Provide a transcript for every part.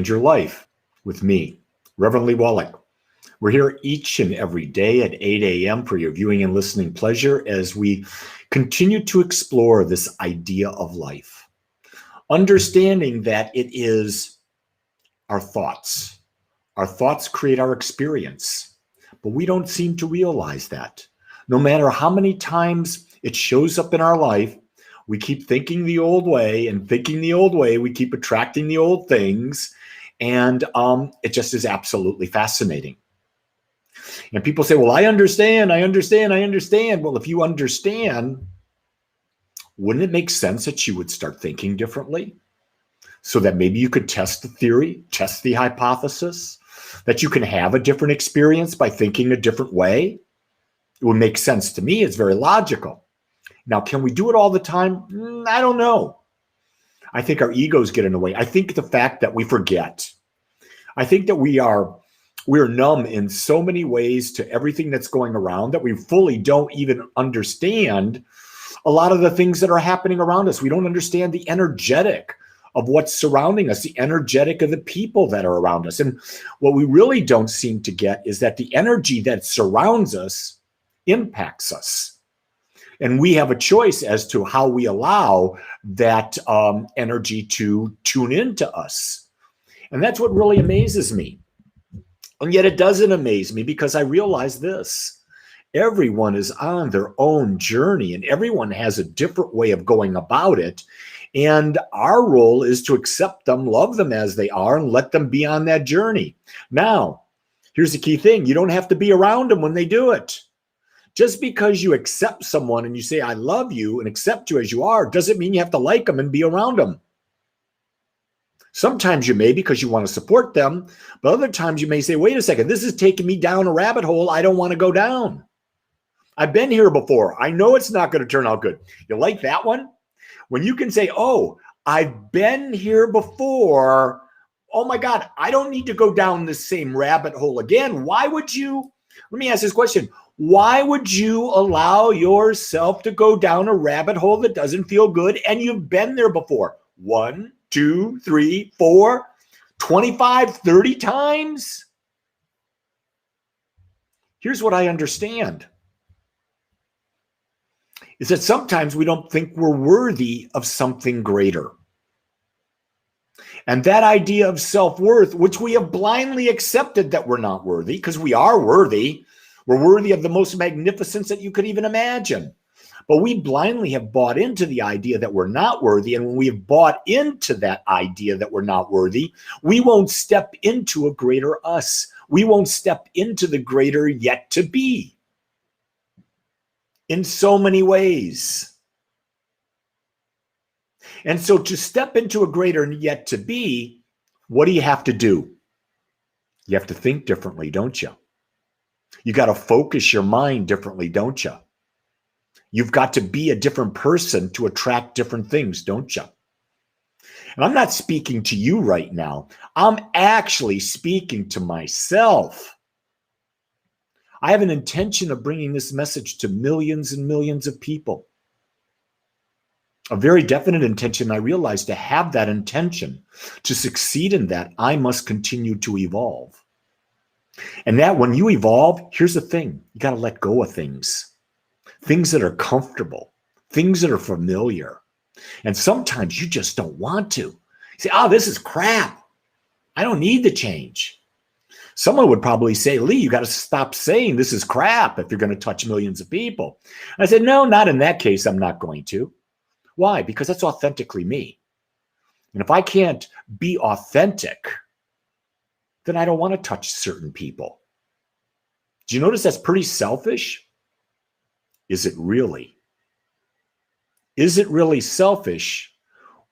Change Your Life with me, Reverend Lee Wallach. We're here each and every day at 8 a.m. for your viewing and listening pleasure as we continue to explore this idea of life, understanding that it is our thoughts. Our thoughts create our experience, but we don't seem to realize that. No matter how many times it shows up in our life, we keep thinking the old way and thinking the old way. We keep attracting the old things. And it just is absolutely fascinating. And people say, well, I understand. Well, if you understand, wouldn't it make sense that you would start thinking differently? So that maybe you could test the theory, test the hypothesis, that you can have a different experience by thinking a different way? It would make sense to me. It's very logical. Now, can we do it all the time? I don't know. I think our egos get in the way. I think the fact that we forget. I think that we're numb in so many ways to everything that's going around that we fully don't even understand a lot of the things that are happening around us. We don't understand the energetic of what's surrounding us, the energetic of the people that are around us. And what we really don't seem to get is that the energy that surrounds us impacts us. And we have a choice as to how we allow that energy to tune into us. And that's what really amazes me. And yet it doesn't amaze me because I realize this. Everyone is on their own journey and everyone has a different way of going about it. And our role is to accept them, love them as they are, and let them be on that journey. Now, here's the key thing. You don't have to be around them when they do it. Just because you accept someone and you say, I love you and accept you as you are, doesn't mean you have to like them and be around them. Sometimes you may because you want to support them, but other times you may say, wait a second, this is taking me down a rabbit hole I don't want to go down. I've been here before. I know it's not going to turn out good. You like that one? When you can say, oh, I've been here before. Oh my God, I don't need to go down the same rabbit hole again. Why would you? Let me ask this question. Why would you allow yourself to go down a rabbit hole that doesn't feel good and you've been there before? 1, 2, 3, 4, 25, 30 times? Here's what I understand. Is that sometimes we don't think we're worthy of something greater. And that idea of self-worth, which we have blindly accepted that we're not worthy, because we are worthy. We're worthy of the most magnificence that you could even imagine. But we blindly have bought into the idea that we're not worthy. And when we have bought into that idea that we're not worthy, we won't step into a greater us. We won't step into the greater yet to be. In so many ways. And so to step into a greater yet to be, what do you have to do? You have to think differently, don't you? You got to focus your mind differently, don't you? You've got to be a different person to attract different things, don't you? And I'm not speaking to you right now. I'm actually speaking to myself. I have an intention of bringing this message to millions and millions of people. A very definite intention. I realize to have that intention, to succeed in that, I must continue to evolve. And that when you evolve, here's the thing. You got to let go of things. Things that are comfortable. Things that are familiar. And sometimes you just don't want to. You say, oh, this is crap. I don't need the change. Someone would probably say, Lee, you got to stop saying this is crap if you're going to touch millions of people. I said, no, not in that case. I'm not going to. Why? Because that's authentically me. And if I can't be authentic, then I don't want to touch certain people. Do you notice that's pretty selfish? Is it really? Is it really selfish?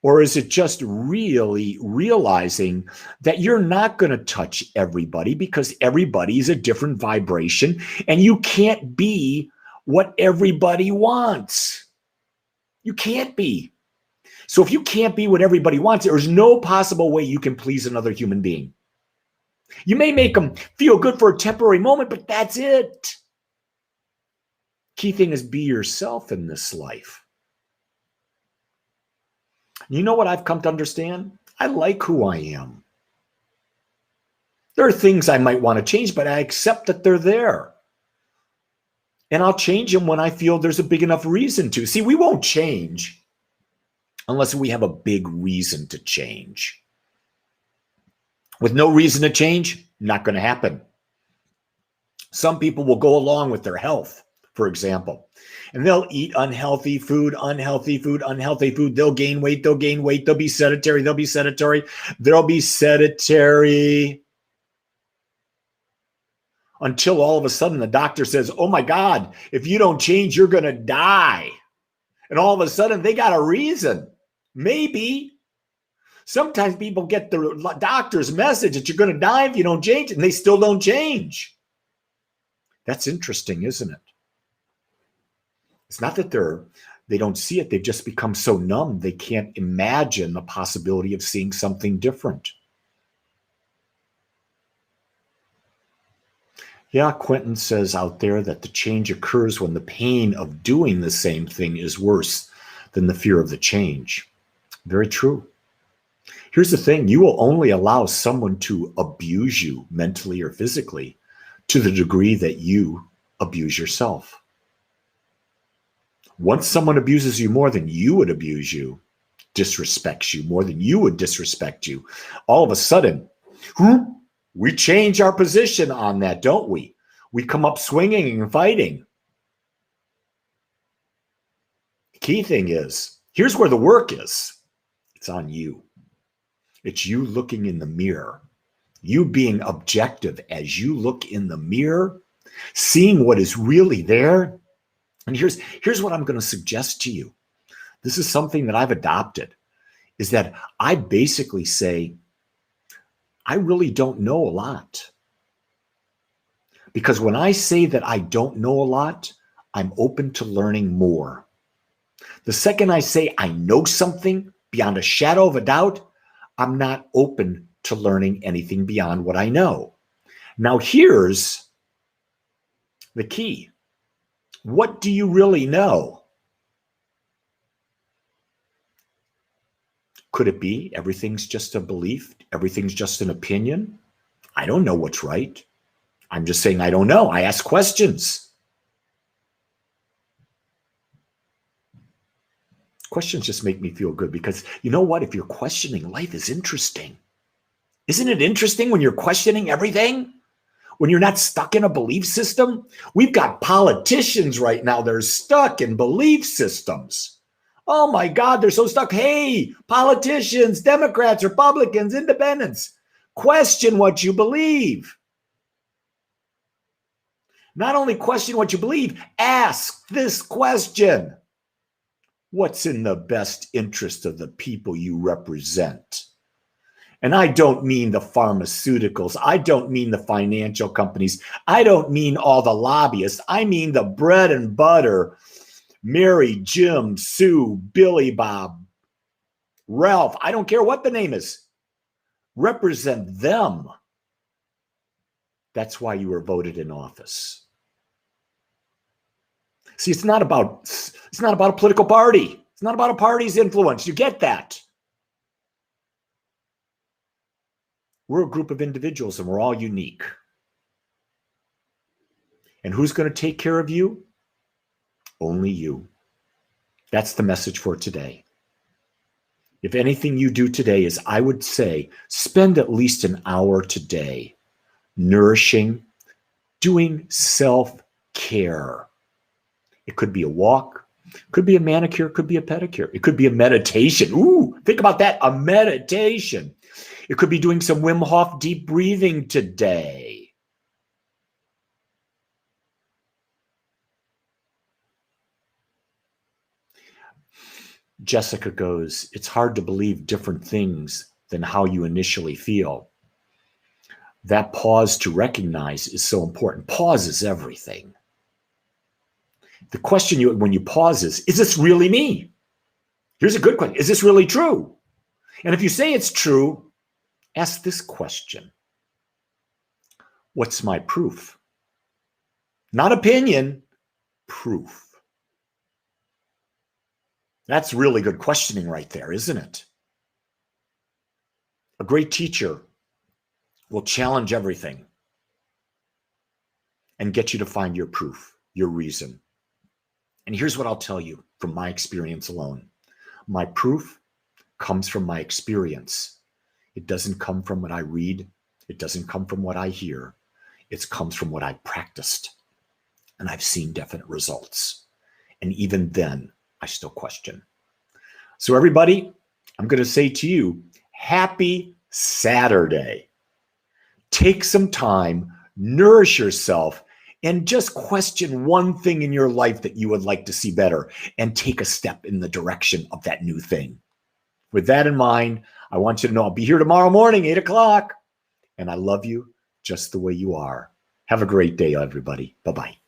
Or is it just really realizing that you're not going to touch everybody because everybody is a different vibration and you can't be what everybody wants? You can't be. So if you can't be what everybody wants, there's no possible way you can please another human being. You may make them feel good for a temporary moment, but that's it. Key thing is be yourself in this life. You know what I've come to understand? I like who I am. There are things I might want to change, but I accept that they're there. And I'll change them when I feel there's a big enough reason to. See, we won't change unless we have a big reason to change. With no reason to change, not going to happen. Some people will go along with their health, for example, and they'll eat unhealthy food, unhealthy food, unhealthy food. They'll gain weight, they'll gain weight. They'll be sedentary, they'll be sedentary. They'll be sedentary until all of a sudden the doctor says, oh my God, if you don't change, you're going to die. And all of a sudden they got a reason. Maybe. Sometimes people get the doctor's message that you're going to die if you don't change, and they still don't change. That's interesting, isn't it? It's not that they don't see it. They've just become so numb they can't imagine the possibility of seeing something different. Yeah, Quentin says out there that the change occurs when the pain of doing the same thing is worse than the fear of the change. Very true. Here's the thing. You will only allow someone to abuse you mentally or physically to the degree that you abuse yourself. Once someone abuses you more than you would abuse you, disrespects you more than you would disrespect you, all of a sudden, we change our position on that, don't we? We come up swinging and fighting. The key thing is, here's where the work is. It's on you. It's you looking in the mirror, you being objective as you look in the mirror, seeing what is really there. And here's what I'm going to suggest to you. This is something that I've adopted, is that I basically say, I really don't know a lot. Because when I say that I don't know a lot, I'm open to learning more. The second I say I know something beyond a shadow of a doubt, I'm not open to learning anything beyond what I know. Now, here's the key. What do you really know? Could it be everything's just a belief? Everything's just an opinion? I don't know what's right. I'm just saying I don't know. I ask questions. Questions just make me feel good because you know what? If you're questioning, life is interesting. Isn't it interesting when you're questioning everything? When you're not stuck in a belief system? We've got politicians right now that are stuck in belief systems. Oh my God, they're so stuck. Hey, politicians, Democrats, Republicans, independents, question what you believe. Not only question what you believe, ask this question. What's in the best interest of the people you represent? And I don't mean the pharmaceuticals. I don't mean the financial companies. I don't mean all the lobbyists. I mean the bread and butter, Mary, Jim, Sue, Billy, Bob, Ralph. I don't care what the name is. Represent them. That's why you were voted in office. See, it's not about a political party. It's not about a party's influence. You get that. We're a group of individuals and we're all unique. And who's going to take care of you? Only you. That's the message for today. If anything you do today is, I would say, spend at least an hour today nourishing, doing self-care. It could be a walk, could be a manicure, could be a pedicure. It could be a meditation. Ooh, think about that, a meditation. It could be doing some Wim Hof deep breathing today. Jessica goes, it's hard to believe different things than how you initially feel. That pause to recognize is so important. Pause is everything. The question when you pause is this really me? Here's a good question. Is this really true? And if you say it's true, ask this question. What's my proof? Not opinion, proof. That's really good questioning right there, isn't it? A great teacher will challenge everything and get you to find your proof, your reason. And here's what I'll tell you from my experience alone. My proof comes from my experience. It doesn't come from what I read. It doesn't come from what I hear. It comes from what I practiced. And I've seen definite results. And even then, I still question. So everybody, I'm going to say to you, happy Saturday. Take some time, nourish yourself, and just question one thing in your life that you would like to see better and take a step in the direction of that new thing. With that in mind, I want you to know I'll be here tomorrow morning, 8 o'clock. And I love you just the way you are. Have a great day, everybody. Bye-bye.